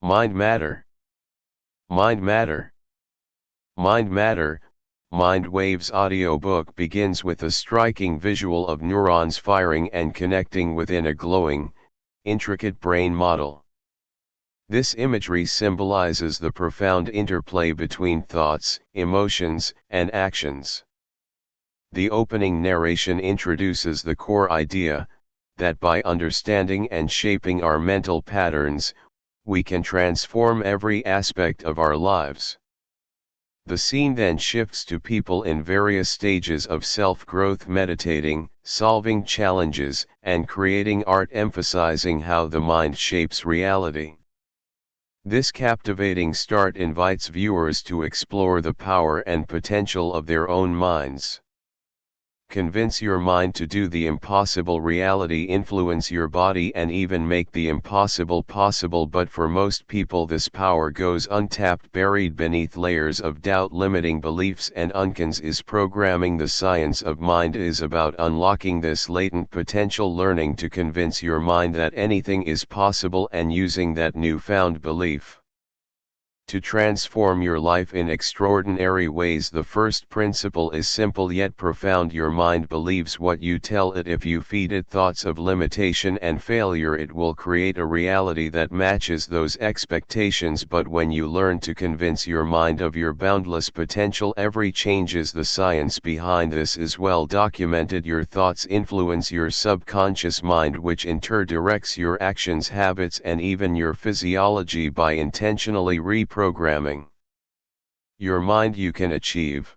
MindMatter. MindMatter. MindMatter, Mind Waves audiobook begins with a striking visual of neurons firing and connecting within a glowing, intricate brain model. This imagery symbolizes the profound interplay between thoughts, emotions, and actions. The opening narration introduces the core idea, that by understanding and shaping our mental patterns, we can transform every aspect of our lives. The scene then shifts to people in various stages of self-growth meditating, solving challenges, and creating art, emphasizing how the mind shapes reality. This captivating start invites viewers to explore the power and potential of their own minds. Convince your mind to do the impossible. Reality influence your body and even make the impossible possible, but for most people this power goes untapped, buried beneath layers of doubt, limiting beliefs and unconscious programming. The science of mind is about unlocking this latent potential, learning to convince your mind that anything is possible and using that newfound belief to transform your life in extraordinary ways. The first principle is simple yet profound. Your mind believes what you tell it. If you feed it thoughts of limitation and failure, it will create a reality that matches those expectations. But when you learn to convince your mind of your boundless potential, everything changes. The science behind this is well documented. Your thoughts influence your subconscious mind, which in turn directs your actions, habits, and even your physiology. By intentionally reprogramming your mind, you can achieve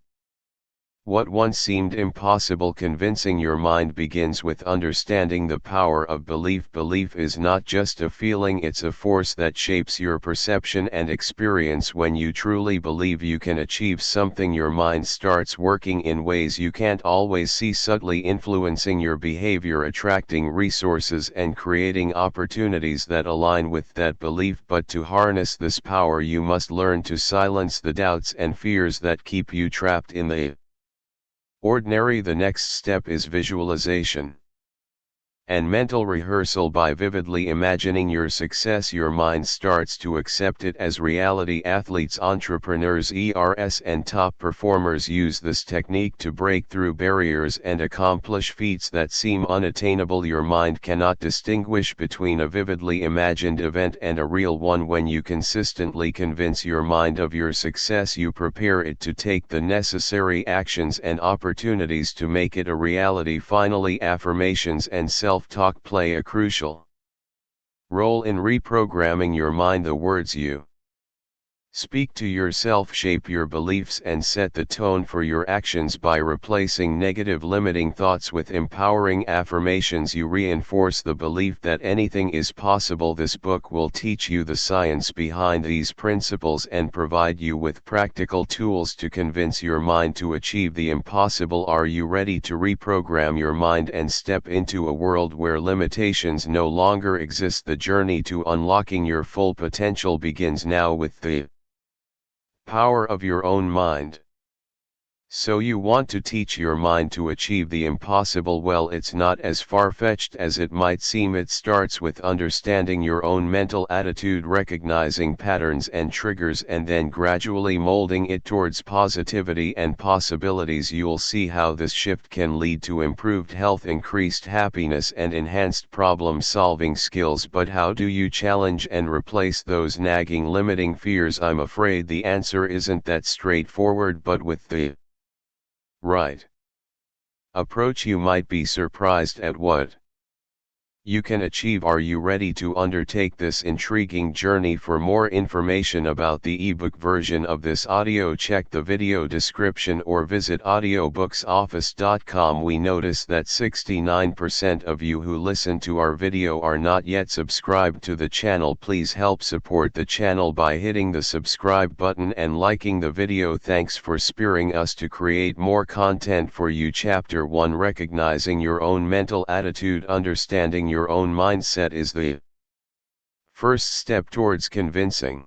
what once seemed impossible. Convincing your mind begins with understanding the power of belief. Belief is not just a feeling, it's a force that shapes your perception and experience. When you truly believe you can achieve something, your mind starts working in ways you can't always see, subtly influencing your behavior, attracting resources and creating opportunities that align with that belief. But to harness this power, you must learn to silence the doubts and fears that keep you trapped in the ordinary. The next step is visualization and mental rehearsal. By vividly imagining your success, your mind starts to accept it as reality. Athletes, entrepreneurs, ERS, and top performers use this technique to break through barriers and accomplish feats that seem unattainable. Your mind cannot distinguish between a vividly imagined event and a real one. When you consistently convince your mind of your success, you prepare it to take the necessary actions and opportunities to make it a reality. Finally, affirmations and self-talk play a crucial role in reprogramming your mind. The words you speak to yourself shape your beliefs and set the tone for your actions. By replacing negative limiting thoughts with empowering affirmations, you reinforce the belief that anything is possible. This book will teach you the science behind these principles and provide you with practical tools to convince your mind to achieve the impossible. Are you ready to reprogram your mind and step into a world where limitations no longer exist? The journey to unlocking your full potential begins now with the power of your own mind. So you want to teach your mind to achieve the impossible? Well, it's not as far-fetched as it might seem. It starts with understanding your own mental attitude, recognizing patterns and triggers, and then gradually molding it towards positivity and possibilities. You'll see how this shift can lead to improved health, increased happiness, and enhanced problem-solving skills. But how do you challenge and replace those nagging limiting fears? I'm afraid the answer isn't that straightforward, but with the right approach, you might be surprised at what you can achieve. Are you ready to undertake this intriguing journey? For more information about the ebook version of this audio, check the video description or visit audiobooksoffice.com. We notice that 69% of you who listen to our video are not yet subscribed to the channel. Please help support the channel by hitting the subscribe button and liking the video. Thanks for spurring us to create more content for you. Chapter 1: Recognizing your own mental attitude. Understanding your own mindset is the first step towards convincing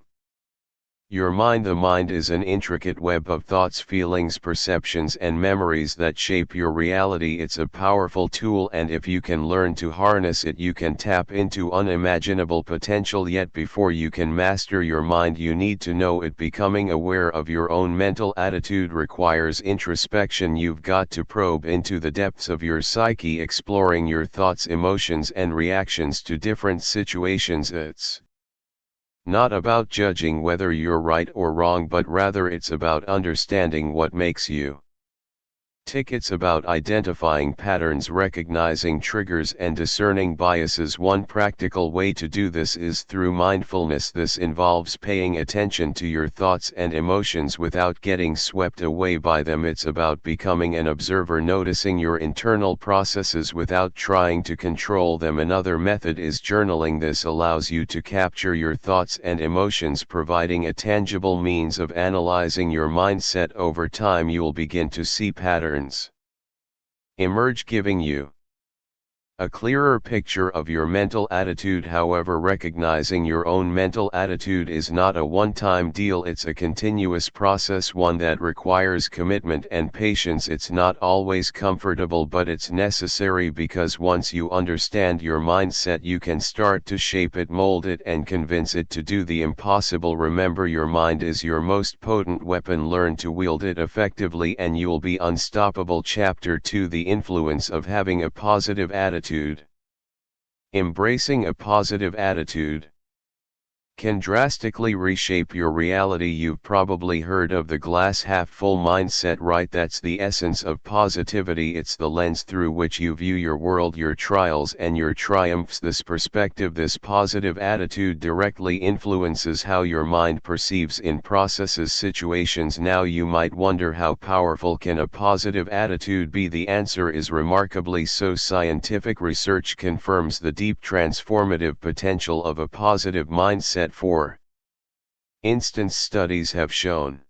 Your mind. The mind is an intricate web of thoughts, feelings, perceptions and memories that shape your reality. It's a powerful tool, and if you can learn to harness it, you can tap into unimaginable potential. Yet before you can master your mind, you need to know it. Becoming aware of your own mental attitude requires introspection. You've got to probe into the depths of your psyche, exploring your thoughts, emotions and reactions to different situations. It's not about judging whether you're right or wrong, but rather it's about understanding what makes you tick. It's about identifying patterns, recognizing triggers and discerning biases. One practical way to do this is through mindfulness. This involves paying attention to your thoughts and emotions without getting swept away by them. It's about becoming an observer, noticing your internal processes without trying to control them. Another method is journaling. This allows you to capture your thoughts and emotions, providing a tangible means of analyzing your mindset. Over time, you'll begin to see patterns emerge, giving you a clearer picture of your mental attitude. However, recognizing your own mental attitude is not a one-time deal. It's a continuous process, one that requires commitment and patience. It's not always comfortable, but it's necessary, because once you understand your mindset, you can start to shape it, mold it, and convince it to do the impossible. Remember, your mind is your most potent weapon. Learn to wield it effectively and you'll be unstoppable. Chapter 2: The influence of having a positive attitude. Embracing a positive attitude can drastically reshape your reality. You've probably heard of the glass half full mindset, right? That's the essence of positivity. It's the lens through which you view your world, your trials and your triumphs. This perspective, this positive attitude, directly influences how your mind perceives and processes situations. Now you might wonder, how powerful can a positive attitude be? The answer is remarkably so. Scientific research confirms the deep transformative potential of a positive mindset. For instance, studies have shown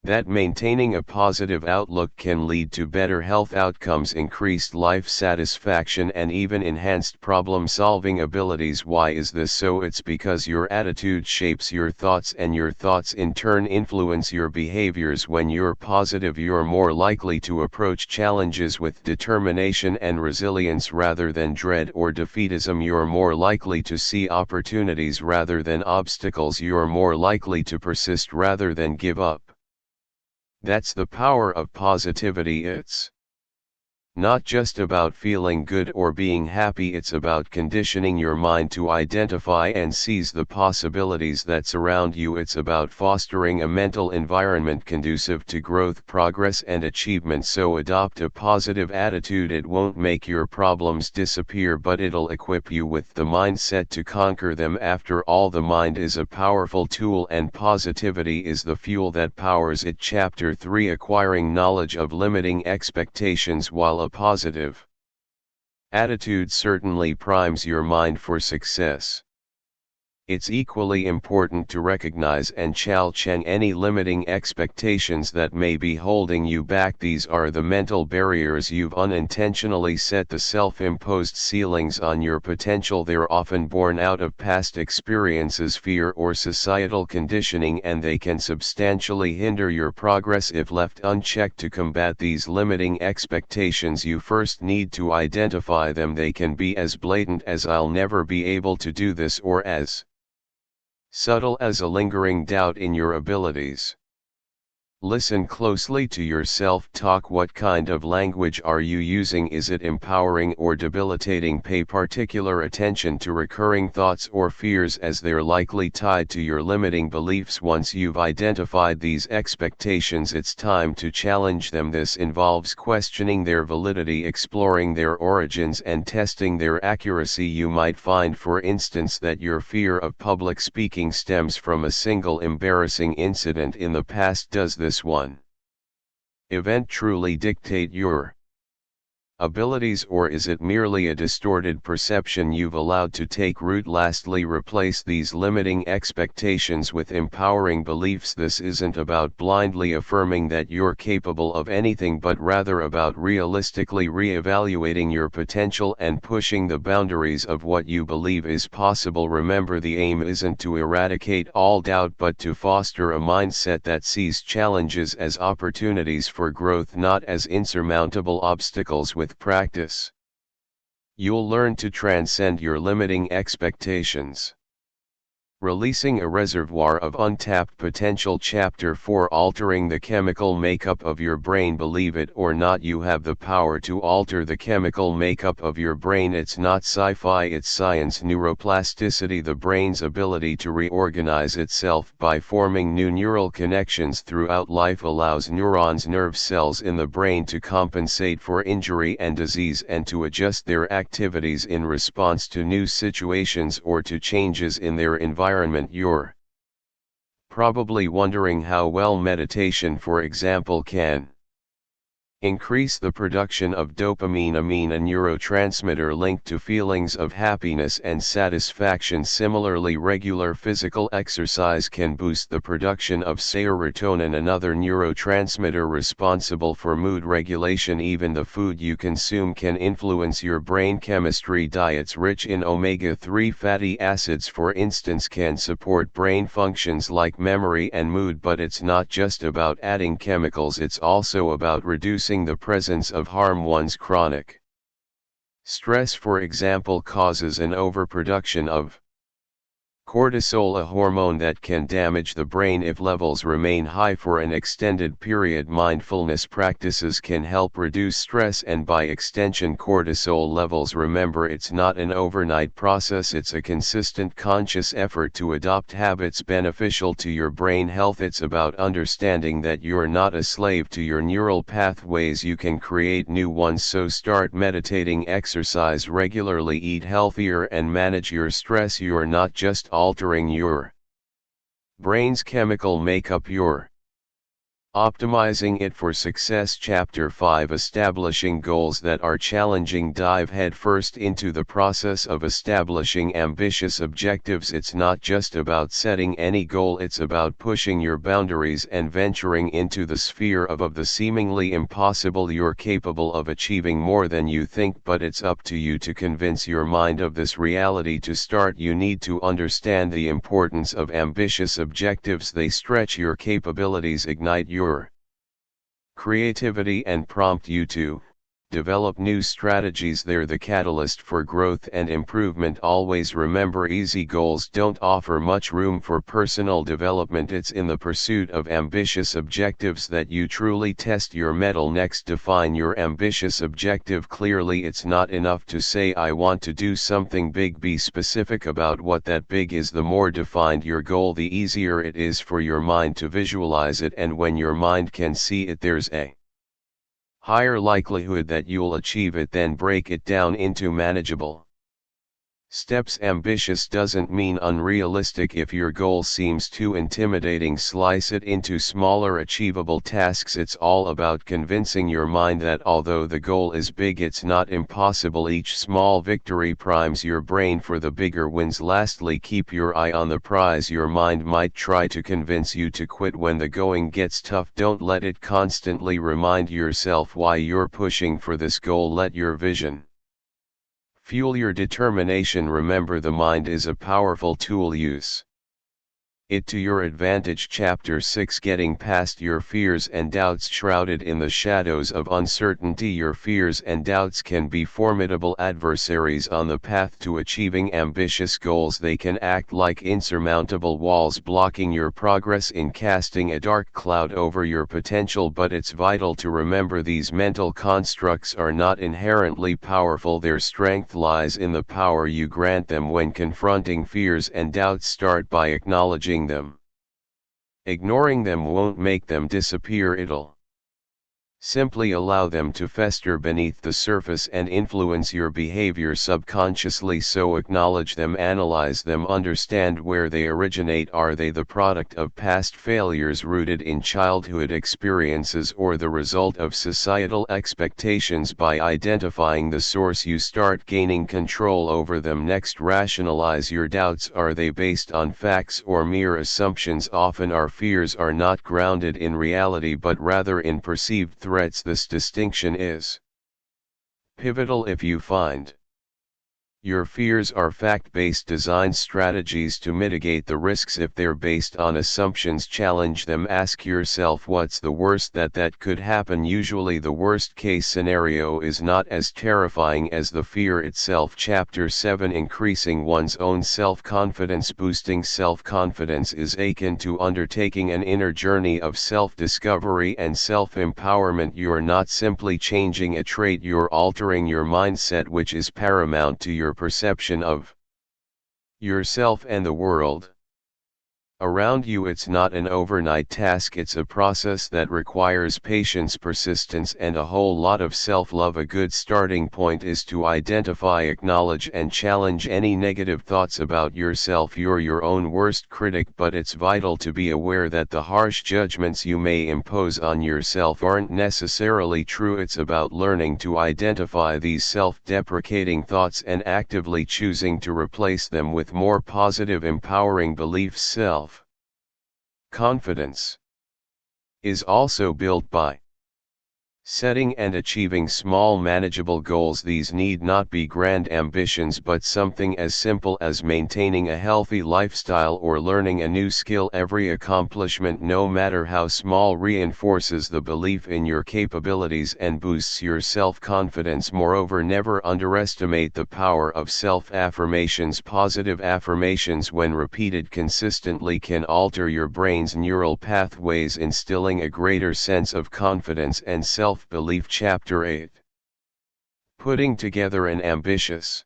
that maintaining a positive outlook can lead to better health outcomes, increased life satisfaction, and even enhanced problem-solving abilities. Why is this so? It's because your attitude shapes your thoughts, and your thoughts in turn influence your behaviors. When you're positive, you're more likely to approach challenges with determination and resilience rather than dread or defeatism. You're more likely to see opportunities rather than obstacles. You're more likely to persist rather than give up. That's the power of positivity. It's not just about feeling good or being happy, it's about conditioning your mind to identify and seize the possibilities that surround you. It's about fostering a mental environment conducive to growth, progress, and achievement. So adopt a positive attitude. It won't make your problems disappear, but it'll equip you with the mindset to conquer them. After all, the mind is a powerful tool, and positivity is the fuel that powers it. Chapter 3: Acquiring knowledge of limiting expectations. While a positive attitude certainly primes your mind for success, it's equally important to recognize and challenge any limiting expectations that may be holding you back. These are the mental barriers you've unintentionally set, the self-imposed ceilings on your potential. They're often born out of past experiences, fear, or societal conditioning, and they can substantially hinder your progress if left unchecked. To combat these limiting expectations, you first need to identify them. They can be as blatant as "I'll never be able to do this," or as subtle as a lingering doubt in your abilities. Listen closely to your self-talk. What kind of language are you using? Is it empowering or debilitating? Pay particular attention to recurring thoughts or fears, as they're likely tied to your limiting beliefs. Once you've identified these expectations, it's time to challenge them. This involves questioning their validity, exploring their origins, and testing their accuracy. You might find, for instance, that your fear of public speaking stems from a single embarrassing incident in the past. Does this one event truly dictate your abilities, or is it merely a distorted perception you've allowed to take root? Lastly, replace these limiting expectations with empowering beliefs. This isn't about blindly affirming that you're capable of anything, but rather about realistically re-evaluating your potential and pushing the boundaries of what you believe is possible. Remember, the aim isn't to eradicate all doubt, but to foster a mindset that sees challenges as opportunities for growth, not as insurmountable obstacles. With practice, you'll learn to transcend your limiting expectations, releasing a reservoir of untapped potential. Chapter 4: Altering the chemical makeup of your brain. Believe it or not, you have the power to alter the chemical makeup of your brain. It's not sci-fi, it's science. Neuroplasticity, the brain's ability to reorganize itself by forming new neural connections throughout life, allows neurons, nerve cells in the brain, to compensate for injury and disease and to adjust their activities in response to new situations or to changes in their environment. You're probably wondering how well meditation, for example, can increase the production of dopamine, a neurotransmitter linked to feelings of happiness and satisfaction. Similarly, regular physical exercise can boost the production of serotonin, another neurotransmitter responsible for mood regulation. Even the food you consume can influence your brain chemistry. Diets rich in omega-3 fatty acids, for instance, can support brain functions like memory and mood. But it's not just about adding chemicals, it's also about reducing the presence of harm. One's chronic stress, for example, causes an overproduction of cortisol, a hormone that can damage the brain if levels remain high for an extended period. Mindfulness practices can help reduce stress and, by extension, cortisol levels. Remember, it's not an overnight process, it's a consistent, conscious effort to adopt habits beneficial to your brain health. It's about understanding that you're not a slave to your neural pathways, you can create new ones. So start meditating, exercise regularly, eat healthier, and manage your stress. You're not just altering your brain's chemical makeup, you're optimizing it for success. Chapter 5: Establishing goals that are challenging. Dive headfirst into the process of establishing ambitious objectives. It's not just about setting any goal, it's about pushing your boundaries and venturing into the sphere of the seemingly impossible. You're capable of achieving more than you think, but it's up to you to convince your mind of this reality. To start, you need to understand the importance of ambitious objectives. They stretch your capabilities, ignite your creativity, and prompt you to develop new strategies. They're the catalyst for growth and improvement. Always remember, easy goals don't offer much room for personal development. It's in the pursuit of ambitious objectives that you truly test your mettle. Next, define your ambitious objective clearly. It's not enough to say, I want to do something big. Be specific about what that big is. The more defined your goal, the easier it is for your mind to visualize it, and when your mind can see it, there's a higher likelihood that you'll achieve it. Then break it down into manageable steps. Ambitious doesn't mean unrealistic. If your goal seems too intimidating, slice it into smaller, achievable tasks. It's all about convincing your mind that although the goal is big, it's not impossible. Each small victory primes your brain for the bigger wins. Lastly, keep your eye on the prize. Your mind might try to convince you to quit when the going gets tough. Don't let it. Constantly remind yourself why you're pushing for this goal. Let your vision fuel your determination. Remember, the mind is a powerful tool. Use it to your advantage. Chapter 6: Getting past your fears and doubts. Shrouded in the shadows of uncertainty, your fears and doubts can be formidable adversaries on the path to achieving ambitious goals. They can act like insurmountable walls, blocking your progress in casting a dark cloud over your potential. But it's vital to remember these mental constructs are not inherently powerful. Their strength lies in the power you grant them. When confronting fears and doubts, start by acknowledging them. Ignoring them won't make them disappear, it'll Simply allow them to fester beneath the surface and influence your behavior subconsciously, so acknowledge them, analyze them, understand where they originate. Are they the product of past failures rooted in childhood experiences, or the result of societal expectations? By identifying the source, you start gaining control over them. Next, rationalize your doubts. Are they based on facts or mere assumptions? Often our fears are not grounded in reality but rather in perceived threats. This distinction is pivotal. If you find your fears are fact-based, design strategies to mitigate the risks. If they're based on assumptions, challenge them. Ask yourself, what's the worst that could happen? Usually the worst case scenario is not as terrifying as the fear itself. Chapter 7: Increasing one's own self-confidence. Boosting self-confidence is akin to undertaking an inner journey of self-discovery and self-empowerment. You're not simply changing a trait, you're altering your mindset, which is paramount to your perception of yourself and the world around you. It's not an overnight task, it's a process that requires patience, persistence, and a whole lot of self-love. A good starting point is to identify, acknowledge, and challenge any negative thoughts about yourself. You're your own worst critic, but it's vital to be aware that the harsh judgments you may impose on yourself aren't necessarily true. It's about learning to identify these self-deprecating thoughts and actively choosing to replace them with more positive, empowering beliefs. Self-confidence is also built by setting and achieving small, manageable goals. These need not be grand ambitions, but something as simple as maintaining a healthy lifestyle or learning a new skill. Every accomplishment, no matter how small, reinforces the belief in your capabilities and boosts your self-confidence. Moreover, never underestimate the power of self-affirmations. Positive affirmations, when repeated consistently, can alter your brain's neural pathways, instilling a greater sense of confidence and self-belief. Chapter 8: Putting together an ambitious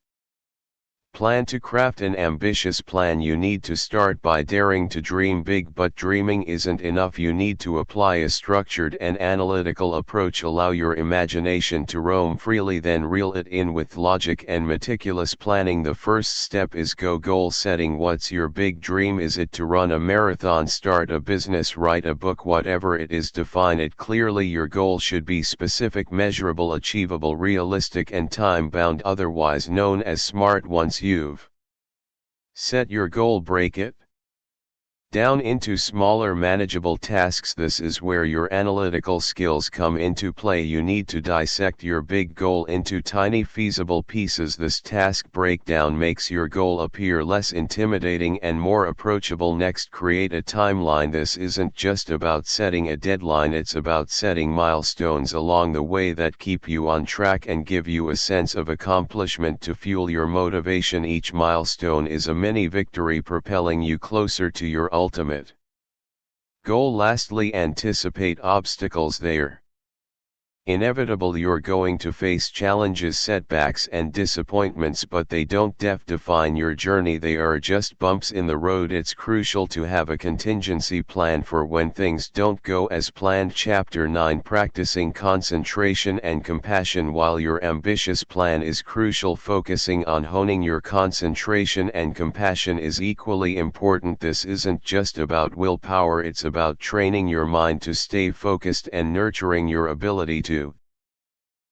plan. To craft an ambitious plan, you need to start by daring to dream big. But dreaming isn't enough, you need to apply a structured and analytical approach. Allow your imagination to roam freely, then reel it in with logic and meticulous planning. The first step is goal setting. What's your big dream? Is it to run a marathon, start a business, write a book? Whatever it is, define it clearly. Your goal should be specific, measurable, achievable, realistic, and time-bound, otherwise known as SMART. Once you've set your goal, break it down into smaller, manageable tasks. This is where your analytical skills come into play. You need to dissect your big goal into tiny, feasible pieces. This task breakdown makes your goal appear less intimidating and more approachable. Next, create a timeline. This isn't just about setting a deadline, it's about setting milestones along the way that keep you on track and give you a sense of accomplishment to fuel your motivation. Each milestone is a mini victory, propelling you closer to your ultimate goal. Lastly, anticipate obstacles. They're inevitable. You're going to face challenges, setbacks, and disappointments, but they don't define your journey. They are just bumps in the road. It's crucial to have a contingency plan for when things don't go as planned. Chapter 9: Practicing concentration and compassion. While your ambitious plan is crucial, focusing on honing your concentration and compassion is equally important. This isn't just about willpower, it's about training your mind to stay focused and nurturing your ability to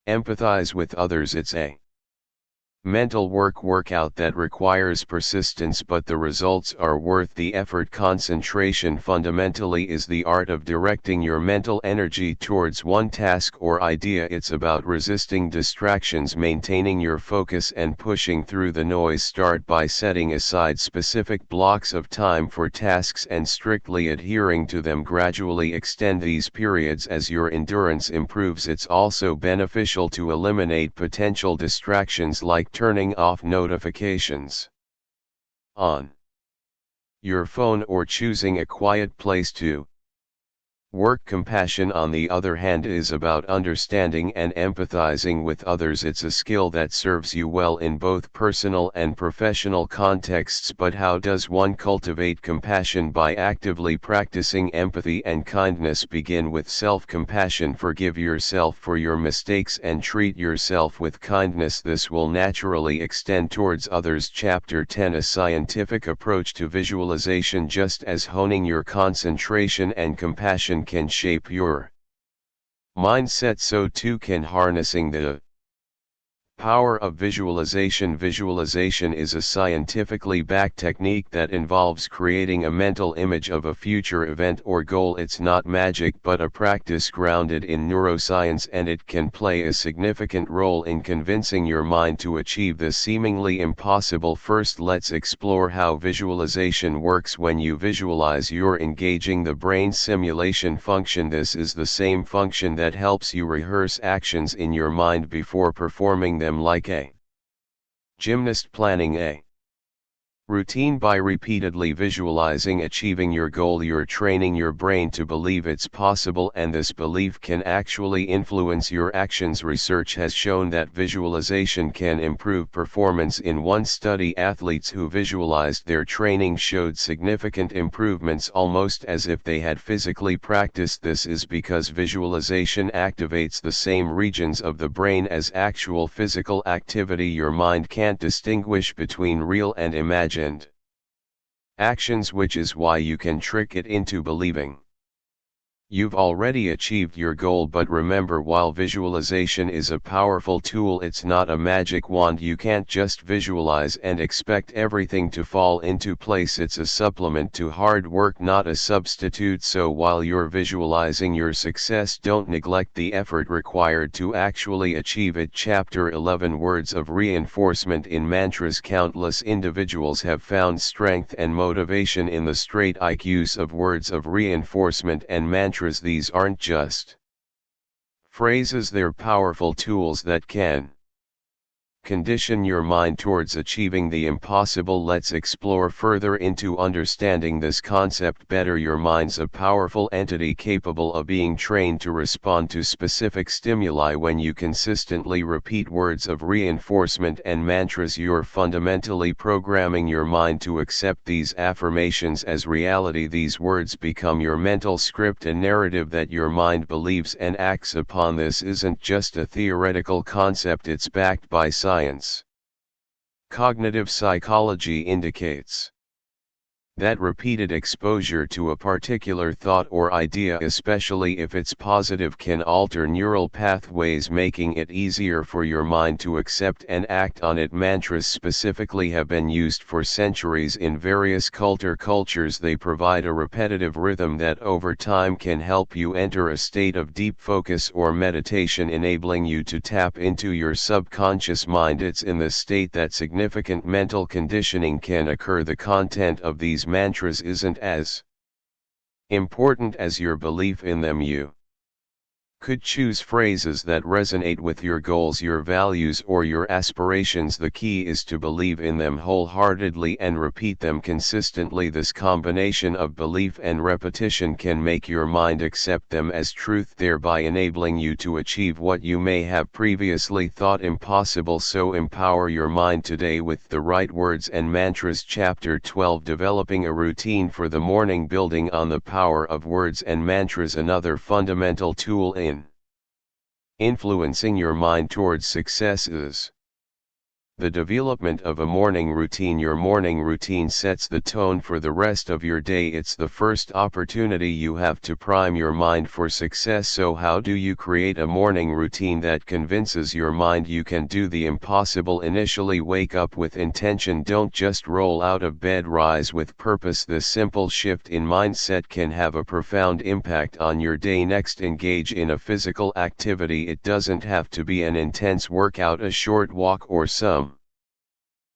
empathize with others. It's a mental workout that requires persistence, but the results are worth the effort. Concentration fundamentally is the art of directing your mental energy towards one task or idea. It's about resisting distractions, maintaining your focus, and pushing through the noise. Start by setting aside specific blocks of time for tasks and strictly adhering to them. Gradually extend these periods as your endurance improves. It's also beneficial to eliminate potential distractions, like turning off notifications on your phone or choosing a quiet place to Work compassion, on the other hand, is about understanding and empathizing with others. It's a skill that serves you well in both personal and professional contexts. But how does one cultivate compassion? By actively practicing empathy and kindness. Begin with self-compassion. Forgive yourself for your mistakes and treat yourself with kindness. This will naturally extend towards others. Chapter 10: A scientific approach to visualization. Just as honing your concentration and compassion can shape your mindset, so too can harnessing the power of visualization. Visualization is a scientifically backed technique that involves creating a mental image of a future event or goal. It's not magic, but a practice grounded in neuroscience, and it can play a significant role in convincing your mind to achieve the seemingly impossible. First, let's explore how visualization works. When you visualize, you're engaging the brain simulation function. This is the same function that helps you rehearse actions in your mind before performing them, like a gymnast planning a routine. By repeatedly visualizing achieving your goal, you're training your brain to believe it's possible, and this belief can actually influence your actions. Research has shown that visualization can improve performance. In one study, athletes who visualized their training showed significant improvements, almost as if they had physically practiced. This is because visualization activates the same regions of the brain as actual physical activity. Your mind can't distinguish between real and imagined actions, which is why you can trick it into believing you've already achieved your goal. But remember, while visualization is a powerful tool, it's not a magic wand. You can't just visualize and expect everything to fall into place. It's a supplement to hard work, not a substitute. So while you're visualizing your success, don't neglect the effort required to actually achieve it. Chapter 11: Words of reinforcement in mantras. Countless individuals have found strength and motivation in the straight use of words of reinforcement and mantras. These aren't just phrases, they're powerful tools that can condition your mind towards achieving the impossible. Let's explore further into understanding this concept better. Your mind's a powerful entity capable of being trained to respond to specific stimuli. When you consistently repeat words of reinforcement and mantras, you're fundamentally programming your mind to accept these affirmations as reality. These words become your mental script, a narrative that your mind believes and acts upon. This isn't just a theoretical concept, it's backed by science. Cognitive psychology indicates that repeated exposure to a particular thought or idea, especially if it's positive, can alter neural pathways, making it easier for your mind to accept and act on it. Mantras specifically have been used for centuries in various cultures. They provide a repetitive rhythm that over time can help you enter a state of deep focus or meditation, enabling you to tap into your subconscious mind. It's in this state that significant mental conditioning can occur. The content of these mantras isn't as important as your belief in them. You could choose phrases that resonate with your goals, your values, or your aspirations. The key is to believe in them wholeheartedly and repeat them consistently. This combination of belief and repetition can make your mind accept them as truth, thereby enabling you to achieve what you may have previously thought impossible. So empower your mind today with the right words and mantras. Chapter 12: Developing a routine for the morning. Building on the power of words and mantras, another fundamental tool in influencing your mind towards success is the development of a morning routine. Your morning routine sets the tone for the rest of your day. It's the first opportunity you have to prime your mind for success. So how do you create a morning routine that convinces your mind you can do the impossible? Initially, wake up with intention. Don't just roll out of bed, rise with purpose. This simple shift in mindset can have a profound impact on your day. Next, engage in a physical activity. It doesn't have to be an intense workout. A short walk or some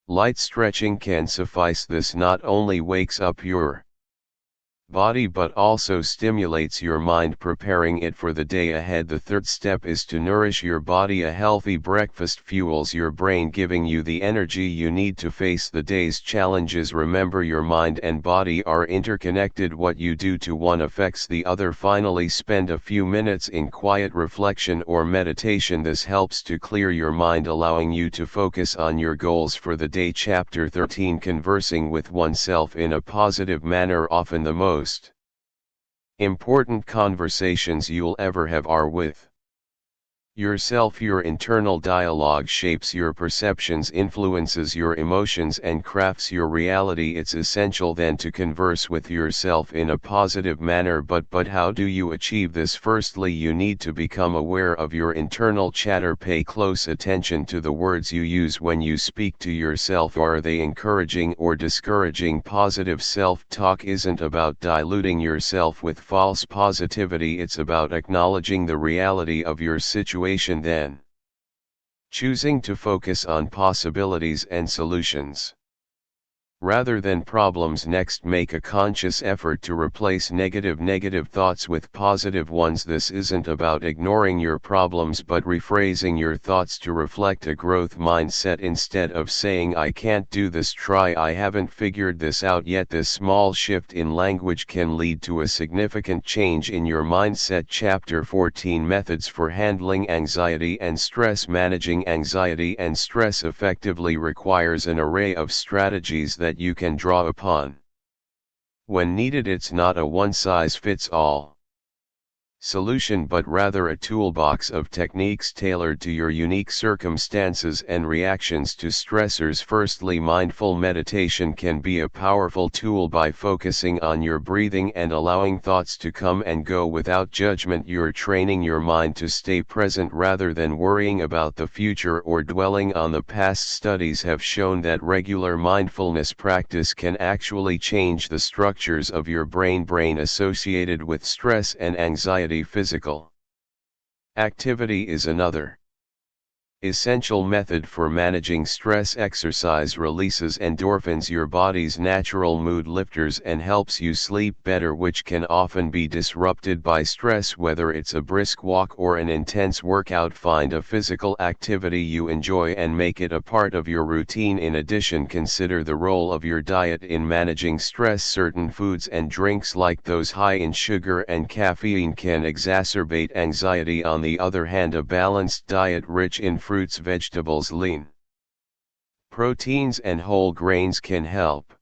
light stretching can suffice. This not only wakes up your body but also stimulates your mind, preparing it for the day ahead. The third step is to nourish your body. A healthy breakfast fuels your brain, giving you the energy you need to face the day's challenges. Remember, your mind and body are interconnected. What you do to one affects the other. Finally, spend a few minutes in quiet reflection or meditation. This helps to clear your mind, allowing you to focus on your goals for the day. Chapter 13: Conversing with oneself in a positive manner. Often the most important conversations you'll ever have are with yourself. Your internal dialogue shapes your perceptions, influences your emotions, and crafts your reality. It's essential then to converse with yourself in a positive manner. But how do you achieve this? Firstly, you need to become aware of your internal chatter. Pay close attention to the words you use when you speak to yourself. Are they encouraging or discouraging? Positive self-talk isn't about diluting yourself with false positivity. It's about acknowledging the reality of your situation, then choosing to focus on possibilities and solutions rather than problems. Next, make a conscious effort to replace negative thoughts with positive ones. This isn't about ignoring your problems but rephrasing your thoughts to reflect a growth mindset. Instead of saying "I can't do this," try "I haven't figured this out yet." This small shift in language can lead to a significant change in your mindset. Chapter 14: Methods for handling anxiety and stress. Managing anxiety and stress effectively requires an array of strategies that you can draw upon when needed. It's not a one-size-fits-all solution, but rather a toolbox of techniques tailored to your unique circumstances and reactions to stressors. Firstly, mindful meditation can be a powerful tool. By focusing on your breathing and allowing thoughts to come and go without judgment, you're training your mind to stay present rather than worrying about the future or dwelling on the past. Studies have shown that regular mindfulness practice can actually change the structures of your brain associated with stress and anxiety. Physical activity is another essential method for managing stress. Exercise releases endorphins, your body's natural mood lifters, and helps you sleep better, which can often be disrupted by stress. Whether it's a brisk walk or an intense workout, find a physical activity you enjoy and make it a part of your routine. In addition, consider the role of your diet in managing stress. Certain foods and drinks, like those high in sugar and caffeine, can exacerbate anxiety. On the other hand, a balanced diet rich in fruits, vegetables, lean proteins, and whole grains can help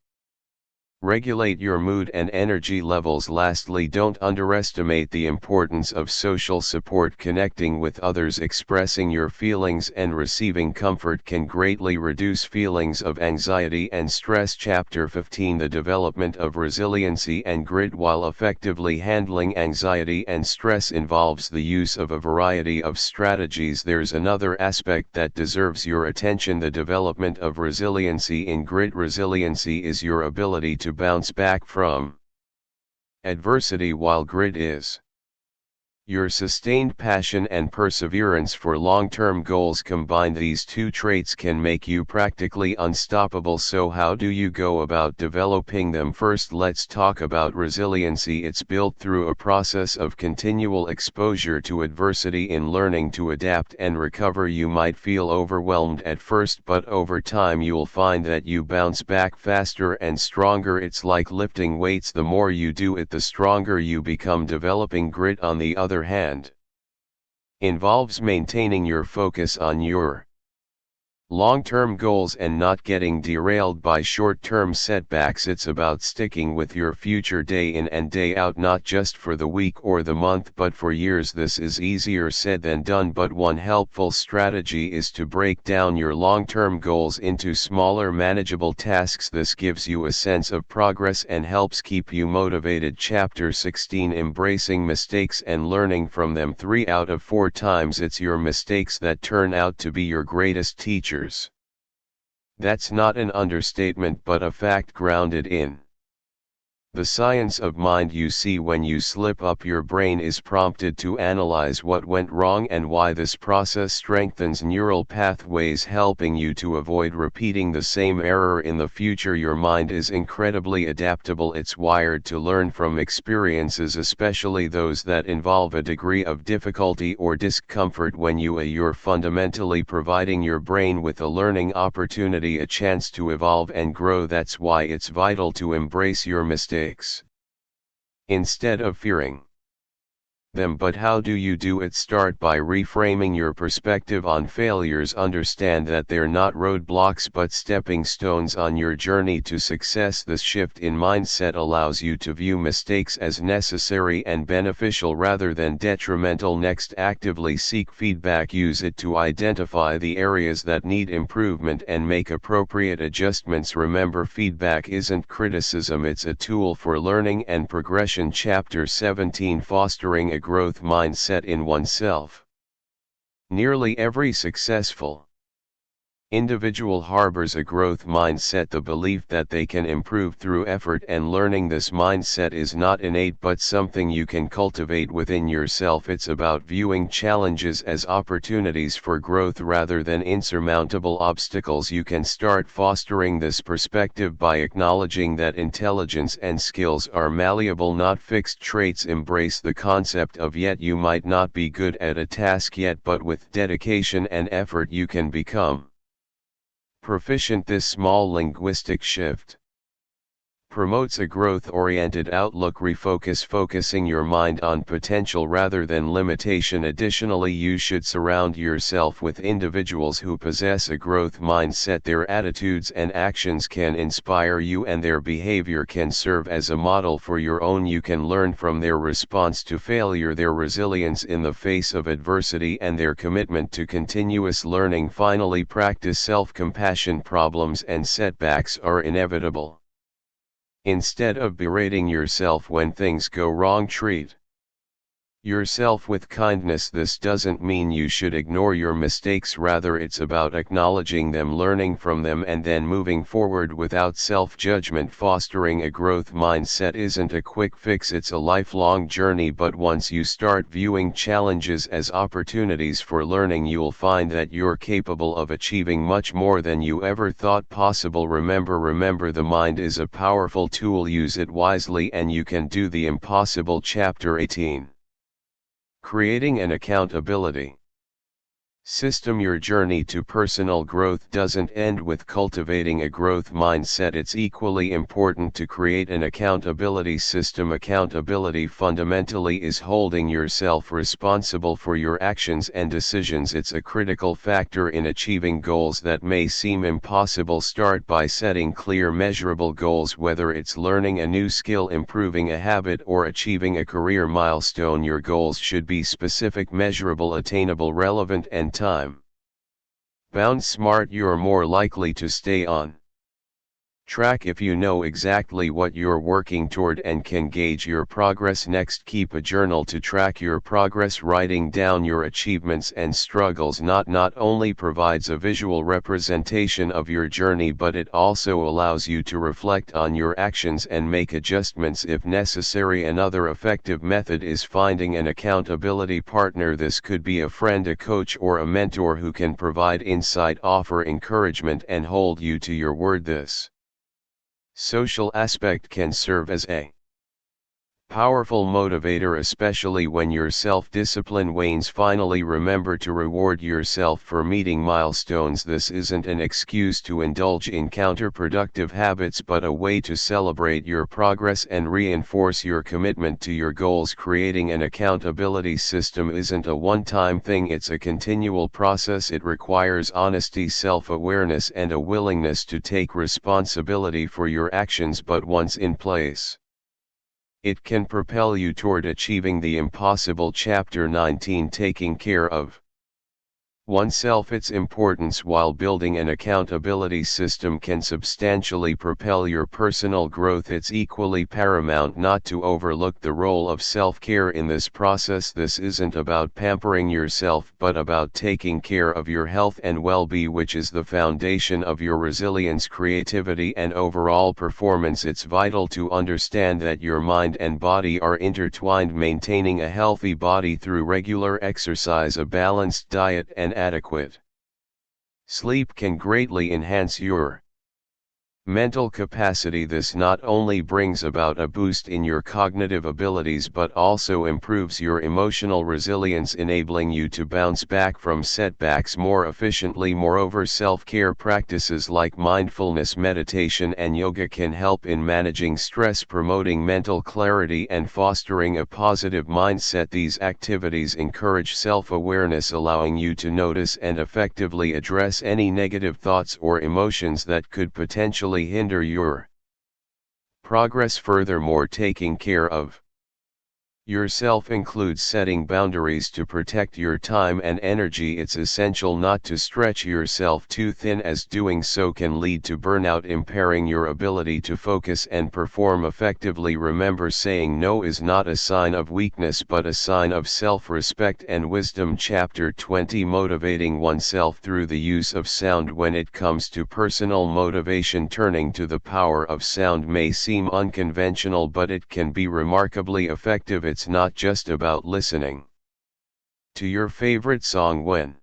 regulate your mood and energy levels. Lastly, don't underestimate the importance of social support. Connecting with others, expressing your feelings, and receiving comfort can greatly reduce feelings of anxiety and stress. Chapter 15: The development of resiliency and grit. While effectively handling anxiety and stress involves the use of a variety of strategies, there's another aspect that deserves your attention: the development of resiliency in grit. Resiliency is your ability to bounce back from adversity, while grit is your sustained passion and perseverance for long-term goals. Combined, these two traits can make you practically unstoppable. So how do you go about developing them? First, let's talk about resiliency. It's built through a process of continual exposure to adversity. In learning to adapt and recover, you might feel overwhelmed at first, but over time you'll find that you bounce back faster and stronger. It's like lifting weights: the more you do it, the stronger you become. Developing grit, on the other hand, involves maintaining your focus on your long-term goals and not getting derailed by short-term setbacks. It's about sticking with your future day in and day out, not just for the week or the month, but for years. This is easier said than done, but one helpful strategy is to break down your long-term goals into smaller, manageable tasks. This gives you a sense of progress and helps keep you motivated. Chapter 16: Embracing mistakes and learning from them. 3 out of 4 times it's your mistakes that turn out to be your greatest teachers. That's not an understatement, but a fact grounded in The science of mind. You see, when you slip up, your brain is prompted to analyze what went wrong and why. This process strengthens neural pathways, helping you to avoid repeating the same error in the future. Your mind is incredibly adaptable. It's wired to learn from experiences, especially those that involve a degree of difficulty or discomfort. When you're fundamentally providing your brain with a learning opportunity, a chance to evolve and grow. That's why it's vital to embrace your mistakes instead of fearing them. But how do you do it? Start by reframing your perspective on failures. Understand that they're not roadblocks but stepping stones on your journey to success. This shift in mindset allows you to view mistakes as necessary and beneficial rather than detrimental. Next, actively seek feedback. Use it to identify the areas that need improvement and make appropriate adjustments. Remember, feedback isn't criticism, it's a tool for learning and progression. Chapter 17: Fostering a growth mindset in oneself. Nearly every successful individual harbors a growth mindset, the belief that they can improve through effort and learning. This mindset is not innate but something you can cultivate within yourself. It's about viewing challenges as opportunities for growth rather than insurmountable obstacles. You can start fostering this perspective by acknowledging that intelligence and skills are malleable, not fixed traits. Embrace the concept of yet you might not be good at a task yet, but with dedication and effort you can become proficient. This small linguistic shift promotes a growth-oriented outlook. Focusing your mind on potential rather than limitation. Additionally, you should surround yourself with individuals who possess a growth mindset. Their attitudes and actions can inspire you and their behavior can serve as a model for your own. You can learn from their response to failure, their resilience in the face of adversity, and their commitment to continuous learning. Finally, practice self-compassion. Problems and setbacks are inevitable. Instead of berating yourself when things go wrong, treat yourself with kindness. This doesn't mean you should ignore your mistakes, rather it's about acknowledging them, learning from them, and then moving forward without self-judgment. Fostering a growth mindset isn't a quick fix, it's a lifelong journey, but once you start viewing challenges as opportunities for learning, you'll find that you're capable of achieving much more than you ever thought possible. Remember, the mind is a powerful tool. Use it wisely and you can do the impossible. Chapter 18: Creating an accountability system. Your journey to personal growth doesn't end with cultivating a growth mindset. It's equally important to create an accountability system. Accountability fundamentally is holding yourself responsible for your actions and decisions. It's a critical factor in achieving goals that may seem impossible. Start by setting clear, measurable goals, whether it's learning a new skill, improving a habit, or achieving a career milestone. Your goals should be specific, measurable, attainable, relevant, and time bound. Smart. You're more likely to stay on track if you know exactly what you're working toward and can gauge your progress. Next, keep a journal to track your progress. Writing down your achievements and struggles not only provides a visual representation of your journey, but it also allows you to reflect on your actions and make adjustments if necessary. Another effective method is finding an accountability partner. This could be a friend, a coach, or a mentor who can provide insight, offer encouragement, and hold you to your word. This social aspect can serve as a powerful motivator, especially when your self-discipline wanes. Finally, remember to reward yourself for meeting milestones. This isn't an excuse to indulge in counterproductive habits, but a way to celebrate your progress and reinforce your commitment to your goals. Creating an accountability system isn't a one-time thing, it's a continual process. It requires honesty, self-awareness, and a willingness to take responsibility for your actions. But once in place, it can propel you toward achieving the impossible. Chapter 19: Taking care of oneself. Its importance while building an accountability system can substantially propel your personal growth. It's equally paramount not to overlook the role of self-care in this process. This isn't about pampering yourself but about taking care of your health and well-being, which is the foundation of your resilience, creativity and overall performance. It's vital to understand that your mind and body are intertwined. Maintaining a healthy body through regular exercise, a balanced diet and adequate sleep can greatly enhance your mental capacity. This not only brings about a boost in your cognitive abilities but also improves your emotional resilience, enabling you to bounce back from setbacks more efficiently. Moreover, self-care practices like mindfulness, meditation and yoga can help in managing stress, promoting mental clarity and fostering a positive mindset. These activities encourage self-awareness, allowing you to notice and effectively address any negative thoughts or emotions that could potentially hinder your progress. Furthermore, taking care of yourself includes setting boundaries to protect your time and energy. It's essential not to stretch yourself too thin, as doing so can lead to burnout, impairing your ability to focus and perform effectively. Remember, saying no is not a sign of weakness but a sign of self-respect and wisdom. Chapter 20: Motivating oneself through the use of sound. When it comes to personal motivation, turning to the power of sound may seem unconventional, but it can be remarkably effective. It's not just about listening to your favorite song when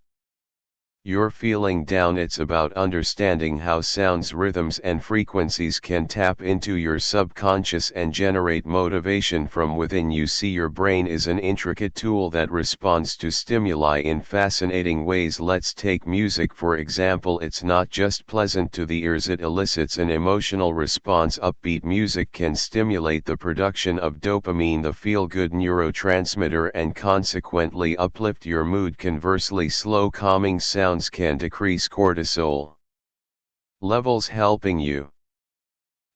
you're feeling down. It's about understanding how sounds, rhythms and frequencies can tap into your subconscious and generate motivation from within. You see, your brain is an intricate tool that responds to stimuli in fascinating ways. Let's take music for example. It's not just pleasant to the ears, it elicits an emotional response. Upbeat music can stimulate the production of dopamine, the feel-good neurotransmitter, and consequently uplift your mood. Conversely, slow, calming sounds can decrease cortisol levels, helping you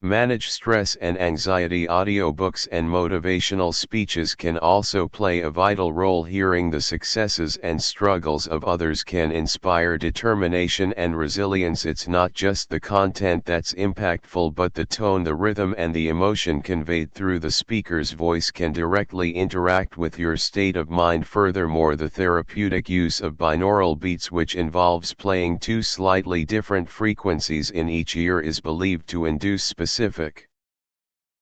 manage stress and anxiety. Audiobooks and motivational speeches can also play a vital role. Hearing the successes and struggles of others can inspire determination and resilience. It's not just the content that's impactful, but the tone, the rhythm and the emotion conveyed through the speaker's voice can directly interact with your state of mind. Furthermore, the therapeutic use of binaural beats, which involves playing two slightly different frequencies in each ear, is believed to induce specific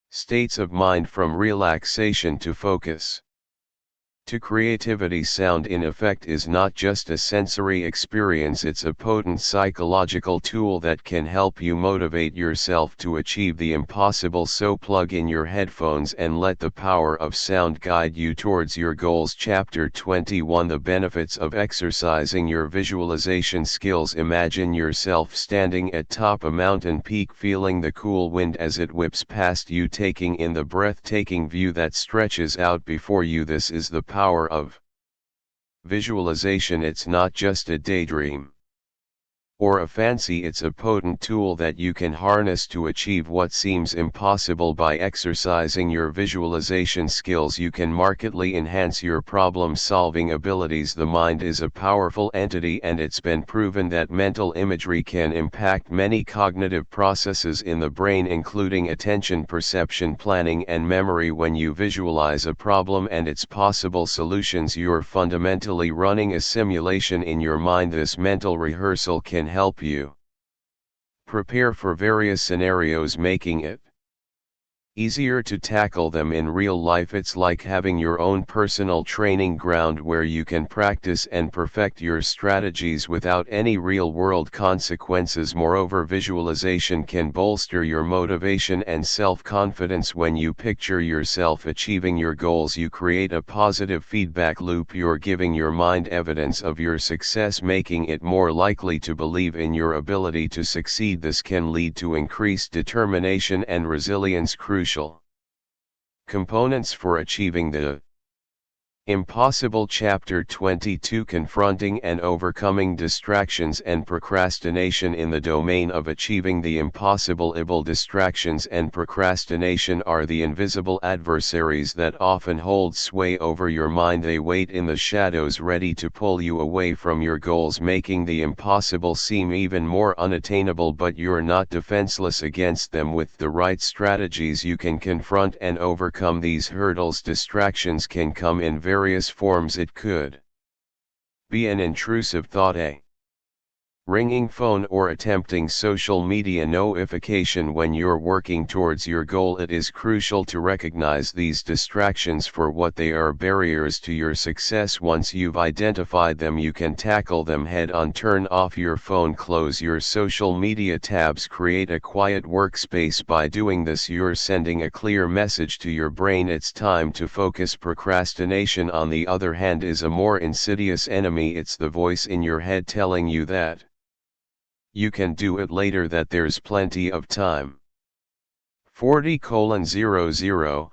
states of mind, from relaxation to focus to creativity. Sound, in effect, is not just a sensory experience, it's a potent psychological tool that can help you motivate yourself to achieve the impossible. So plug in your headphones and let the power of sound guide you towards your goals. Chapter 21: The benefits of exercising your visualization skills. Imagine yourself standing atop a mountain peak, feeling the cool wind as it whips past you, taking in the breathtaking view that stretches out before you. This is the power of visualization. It's not just a daydream or a fancy, it's a potent tool that you can harness to achieve what seems impossible. By exercising your visualization skills, you can markedly enhance your problem-solving abilities. The mind is a powerful entity, and it's been proven that mental imagery can impact many cognitive processes in the brain, including attention, perception, planning, and memory. When you visualize a problem and its possible solutions, you're fundamentally running a simulation in your mind. This mental rehearsal can help you prepare for various scenarios, making it easier to tackle them in real life. It's like having your own personal training ground where you can practice and perfect your strategies without any real-world consequences. Moreover, visualization can bolster your motivation and self-confidence. When you picture yourself achieving your goals, you create a positive feedback loop. You're giving your mind evidence of your success, making it more likely to believe in your ability to succeed. This can lead to increased determination and resilience. Crucial components for achieving the Impossible Chapter 22, Confronting and Overcoming Distractions and Procrastination. In the domain of achieving the impossible, distractions and procrastination are the invisible adversaries that often hold sway over your mind. They wait in the shadows, ready to pull you away from your goals, making the impossible seem even more unattainable. But you're not defenseless against them. With the right strategies, you can confront and overcome these hurdles. Distractions can come in various forms. It could be an intrusive thought, a ringing phone, or attempting social media notification when you're working towards your goal. It is crucial to recognize these distractions for what they are: barriers to your success. Once you've identified them, you can tackle them head on. Turn off your phone, close your social media tabs, create a quiet workspace. By doing this, you're sending a clear message to your brain: it's time to focus. Procrastination, on the other hand, is a more insidious enemy. It's the voice in your head telling you that you can do it later, that there's plenty of time. 40:00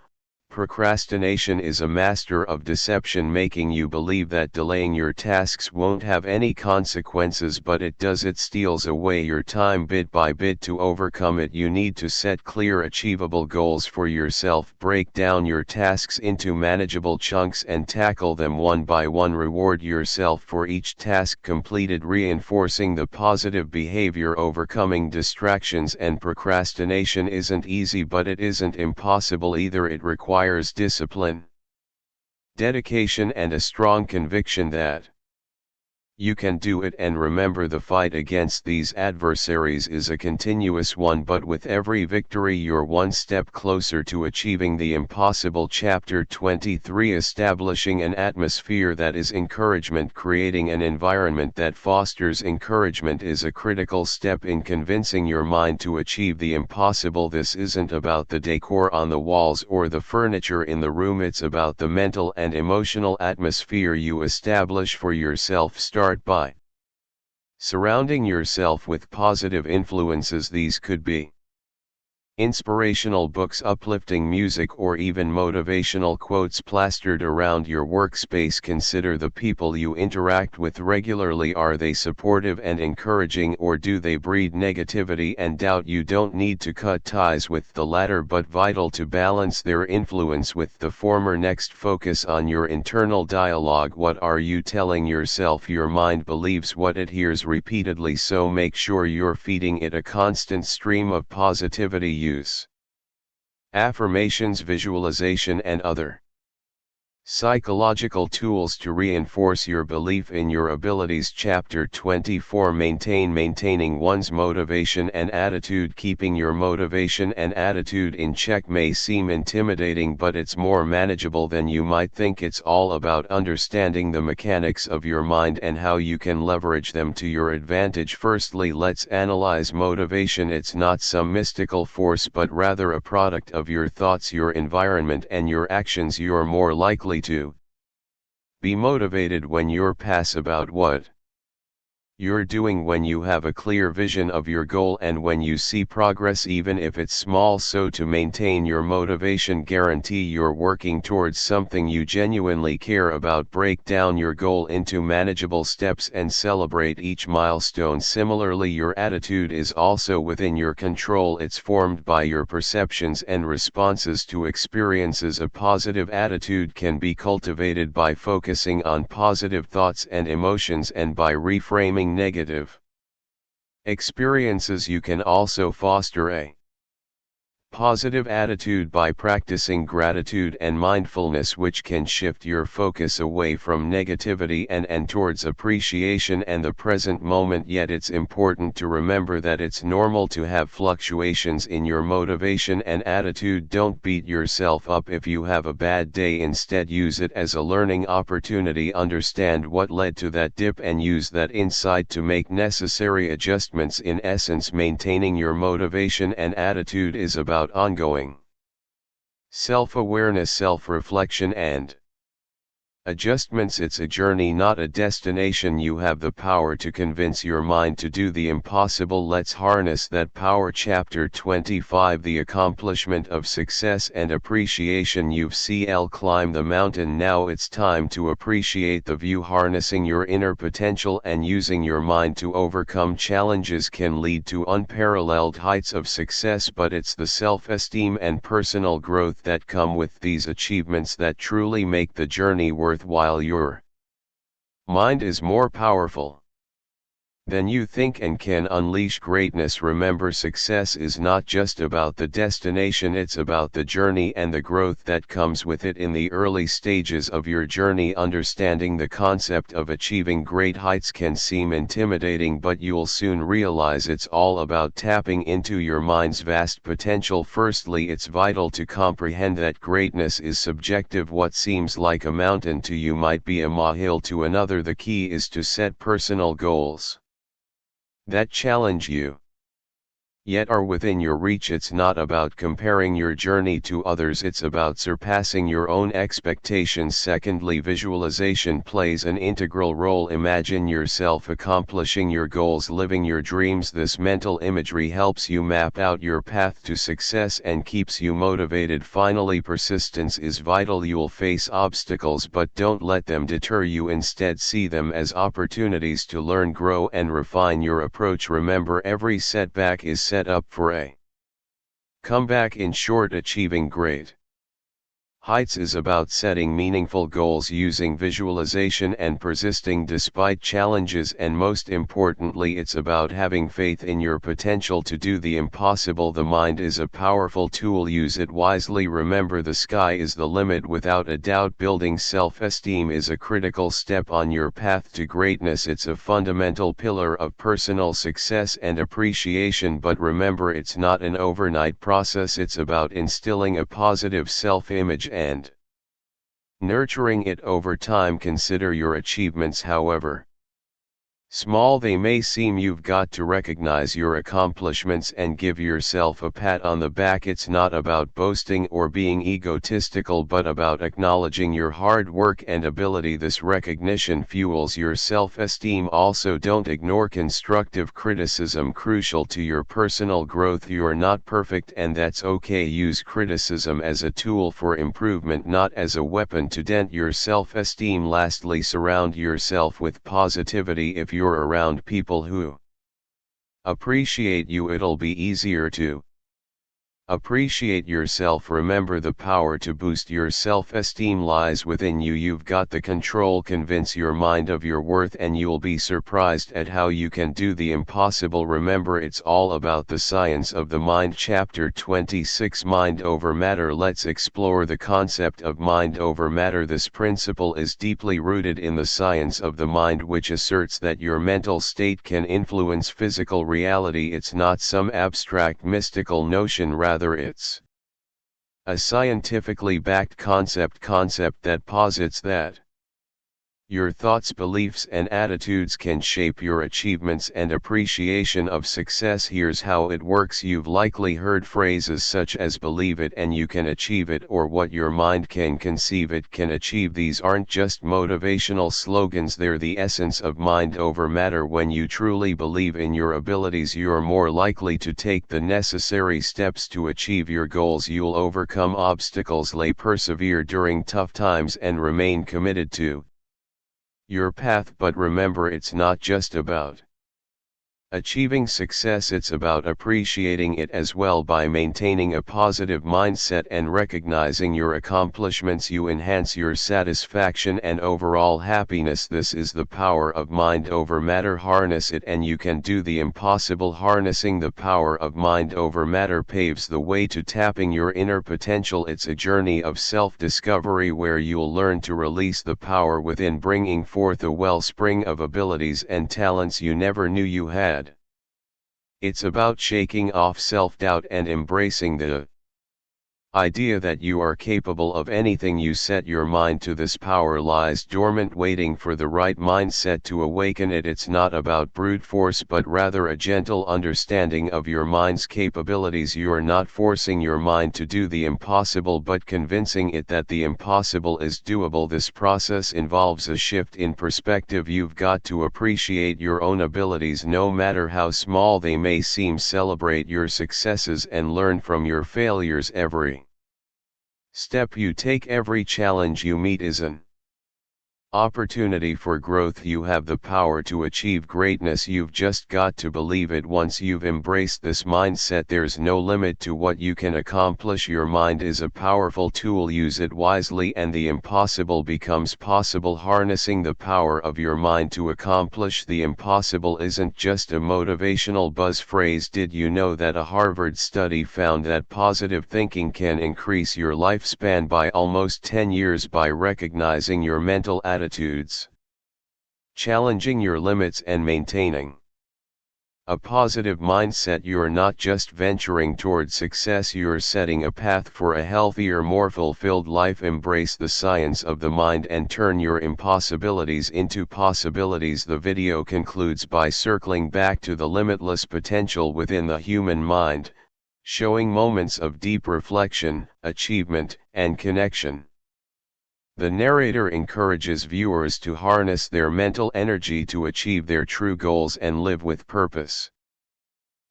Procrastination is a master of deception, making you believe that delaying your tasks won't have any consequences, but it does. It steals away your time bit by bit. To overcome it, you need to set clear, achievable goals for yourself. Break down your tasks into manageable chunks and tackle them one by one. Reward yourself for each task completed, reinforcing the positive behavior. Overcoming distractions and procrastination isn't easy, but it isn't impossible either. It requires discipline, dedication, and a strong conviction that you can do it. And remember, the fight against these adversaries is a continuous one, but with every victory you're one step closer to achieving the impossible. Chapter 23, Establishing an atmosphere that is encouragement. Creating an environment that fosters encouragement is a critical step in convincing your mind to achieve the impossible. This isn't about the decor on the walls or the furniture in the room, it's about the mental and emotional atmosphere you establish for yourself. Start by surrounding yourself with positive influences. These could be inspirational books, uplifting music, or even motivational quotes plastered around your workspace. Consider the people you interact with regularly. Are they supportive and encouraging, or do they breed negativity and doubt? You don't need to cut ties with the latter, but vital to balance their influence with the former. Next, focus on your internal dialogue. What are you telling yourself? Your mind believes what it hears repeatedly, so make sure you're feeding it a constant stream of positivity. Use affirmations, visualization, and other psychological tools to reinforce your belief in your abilities. Chapter 24, Maintaining one's motivation and attitude. Keeping your motivation and attitude in check may seem intimidating, but it's more manageable than you might think. It's all about understanding the mechanics of your mind and how you can leverage them to your advantage. Firstly, let's analyze motivation. It's not some mystical force, but rather a product of your thoughts, your environment, and your actions. You're more likely to be motivated when you're passionate about what you're doing, when you have a clear vision of your goal, and when you see progress, even if it's small. So to maintain your motivation, guarantee you're working towards something you genuinely care about. Break down your goal into manageable steps and celebrate each milestone. Similarly, your attitude is also within your control. It's formed by your perceptions and responses to experiences. A positive attitude can be cultivated by focusing on positive thoughts and emotions, and by reframing negative experiences. You can also foster a positive attitude by practicing gratitude and mindfulness, which can shift your focus away from negativity and towards appreciation and the present moment. Yet it's important to remember that it's normal to have fluctuations in your motivation and attitude. Don't beat yourself up if you have a bad day. Instead, use it as a learning opportunity. Understand what led to that dip and use that insight to make necessary adjustments. In essence, maintaining your motivation and attitude is about ongoing self-awareness, self-reflection, and Adjustments. It's a journey, not a destination. You have the power to convince your mind to do the impossible. Let's harness that power. Chapter 25, The Accomplishment of Success and Appreciation. You've climbed the mountain. Now it's time to appreciate the view. Harnessing your inner potential and using your mind to overcome challenges can lead to unparalleled heights of success, but it's the self-esteem and personal growth that come with these achievements that truly make the journey worthwhile. Your mind is more powerful than you think and can unleash greatness. Remember, success is not just about the destination, it's about the journey and the growth that comes with it. In the early stages of your journey, understanding the concept of achieving great heights can seem intimidating, but you'll soon realize it's all about tapping into your mind's vast potential. Firstly, it's vital to comprehend that greatness is subjective. What seems like a mountain to you might be a molehill to another. The key is to set personal goals that challenge you, yet are within your reach. It's not about comparing your journey to others, it's about surpassing your own expectations. Secondly, visualization plays an integral role. Imagine yourself accomplishing your goals, living your dreams. This mental imagery helps you map out your path to success and keeps you motivated. Finally, persistence is vital. You'll face obstacles, but don't let them deter you. Instead, see them as opportunities to learn, grow, and refine your approach. Remember, every setback is set up for a comeback. In short, achieving great heights is about setting meaningful goals, using visualization, and persisting despite challenges. And most importantly, it's about having faith in your potential to do the impossible. The mind is a powerful tool. Use it wisely. Remember, the sky is the limit. Without a doubt, building self-esteem is a critical step on your path to greatness. It's a fundamental pillar of personal success and appreciation. But remember, it's not an overnight process. It's about instilling a positive self-image and nurturing it over time. Consider your achievements, however small they may seem. You've got to recognize your accomplishments and give yourself a pat on the back. It's not about boasting or being egotistical, but about acknowledging your hard work and ability. This recognition fuels your self-esteem. Also, don't ignore constructive criticism, crucial to your personal growth. You're not perfect, and that's okay. Use criticism as a tool for improvement, not as a weapon to dent your self-esteem. Lastly, surround yourself with positivity. If you're around people who appreciate you, it'll be easier to appreciate yourself. Remember, the power to boost your self-esteem lies within you. You've got the control. Convince your mind of your worth and you'll be surprised at how you can do the impossible. Remember, it's all about the science of the mind. Chapter 26, Mind over Matter. Let's explore the concept of mind over matter. This principle is deeply rooted in the science of the mind, which asserts that your mental state can influence physical reality. It's not some abstract mystical notion, rather it's a scientifically backed concept that posits that your thoughts, beliefs, and attitudes can shape your achievements and appreciation of success. Here's how it works. You've likely heard phrases such as "believe it and you can achieve it," or "what your mind can conceive it can achieve." These aren't just motivational slogans, they're the essence of mind over matter. When you truly believe in your abilities, you're more likely to take the necessary steps to achieve your goals. You'll overcome obstacles, persevere during tough times, and remain committed to your path. But remember, it's not just about achieving success, it's about appreciating it as well. By maintaining a positive mindset and recognizing your accomplishments, you enhance your satisfaction and overall happiness. This is the power of mind over matter. Harness it and you can do the impossible. Harnessing the power of mind over matter paves the way to tapping your inner potential. It's a journey of self-discovery where you'll learn to release the power within, bringing forth a wellspring of abilities and talents you never knew you had. It's about shaking off self-doubt and embracing the idea that you are capable of anything you set your mind to. This power lies dormant, waiting for the right mindset to awaken it. It's not about brute force, but rather a gentle understanding of your mind's capabilities. You're not forcing your mind to do the impossible, but convincing it that the impossible is doable. This process involves a shift in perspective. You've got to appreciate your own abilities, no matter how small they may seem. Celebrate your successes and learn from your failures. Every step you take, every challenge you meet is an opportunity for growth. You have the power to achieve greatness. You've just got to believe it. Once you've embraced this mindset, there's no limit to what you can accomplish. Your mind is a powerful tool. Use it wisely and the impossible becomes possible. Harnessing the power of your mind to accomplish the impossible isn't just a motivational buzz phrase. Did you know that a Harvard study found that positive thinking can increase your lifespan by almost 10 years? By recognizing your mental attitudes, challenging your limits, and maintaining a positive mindset, you're not just venturing toward success, you're setting a path for a healthier, more fulfilled life. Embrace the science of the mind and turn your impossibilities into possibilities. The video concludes by circling back to the limitless potential within the human mind, showing moments of deep reflection, achievement, and connection. The narrator encourages viewers to harness their mental energy to achieve their true goals and live with purpose.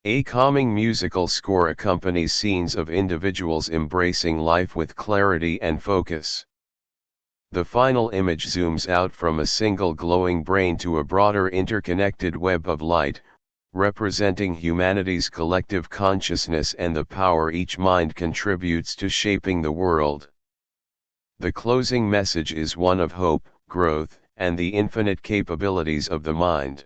A calming musical score accompanies scenes of individuals embracing life with clarity and focus. The final image zooms out from a single glowing brain to a broader interconnected web of light, representing humanity's collective consciousness and the power each mind contributes to shaping the world. The closing message is one of hope, growth, and the infinite capabilities of the mind.